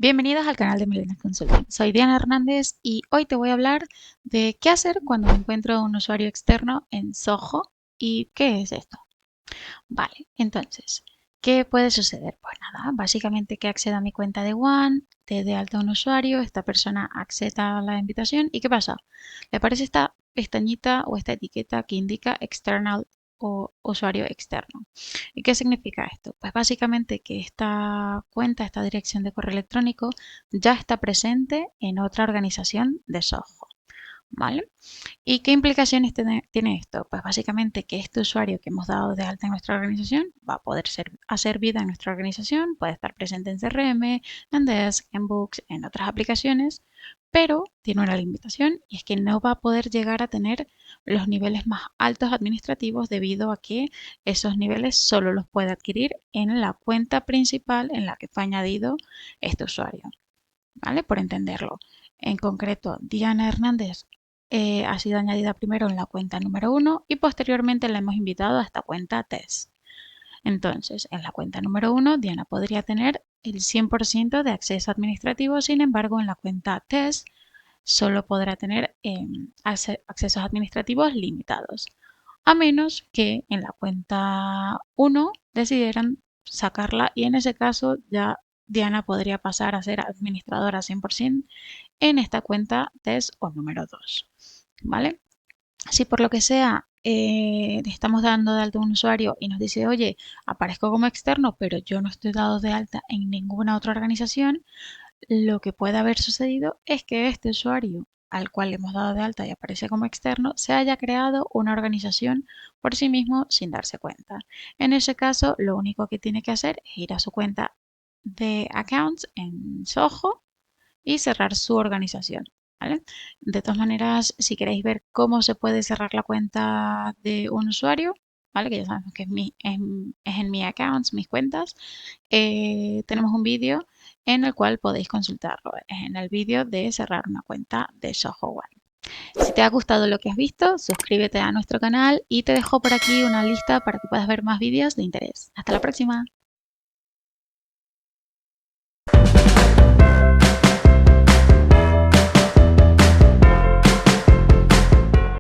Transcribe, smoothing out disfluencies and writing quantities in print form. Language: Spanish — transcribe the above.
Bienvenidos al canal de Milena Consulting. Soy Diana Hernández y hoy te voy a hablar de qué hacer cuando me encuentro un usuario externo en Zoho y qué es esto. Vale, entonces, ¿qué puede suceder? Pues nada, básicamente que acceda a mi cuenta de One, te dé alta a un usuario, esta persona acceda a la invitación y ¿qué pasa? Le aparece esta pestañita o esta etiqueta que indica external o usuario externo. ¿Y qué significa esto? Pues básicamente que esta cuenta, esta dirección de correo electrónico ya está presente en otra organización de Zoho, ¿vale? ¿Y qué implicaciones tiene esto? Pues básicamente que este usuario que hemos dado de alta en nuestra organización va a poder hacer vida en nuestra organización, puede estar presente en CRM, en Desk, en Books, en otras aplicaciones, pero tiene una limitación y es que no va a poder llegar a tener los niveles más altos administrativos debido a que esos niveles solo los puede adquirir en la cuenta principal en la que fue añadido este usuario, ¿vale? Por entenderlo. En concreto, Diana Hernández ha sido añadida primero en la cuenta número 1 y posteriormente la hemos invitado a esta cuenta test. Entonces, en la cuenta número 1, Diana podría tener el 100% de acceso administrativo, sin embargo, en la cuenta test solo podrá tener accesos administrativos limitados, a menos que en la cuenta 1 decidieran sacarla y en ese caso ya Diana podría pasar a ser administradora 100% en esta cuenta test o número 2, ¿vale? Si por lo que sea estamos dando de alta a un usuario y nos dice, oye, aparezco como externo, pero yo no estoy dado de alta en ninguna otra organización, lo que puede haber sucedido es que este usuario al cual le hemos dado de alta y aparece como externo, se haya creado una organización por sí mismo sin darse cuenta. En ese caso, lo único que tiene que hacer es ir a su cuenta de accounts en Zoho y cerrar su organización, ¿vale? De todas maneras, si queréis ver cómo se puede cerrar la cuenta de un usuario, ¿vale? Que ya sabemos que es en mi accounts, mis cuentas, tenemos un vídeo en el cual podéis consultarlo. Es en el vídeo de cerrar una cuenta de Zoho One. Si te ha gustado lo que has visto, suscríbete a nuestro canal y te dejo por aquí una lista para que puedas ver más vídeos de interés. Hasta la próxima.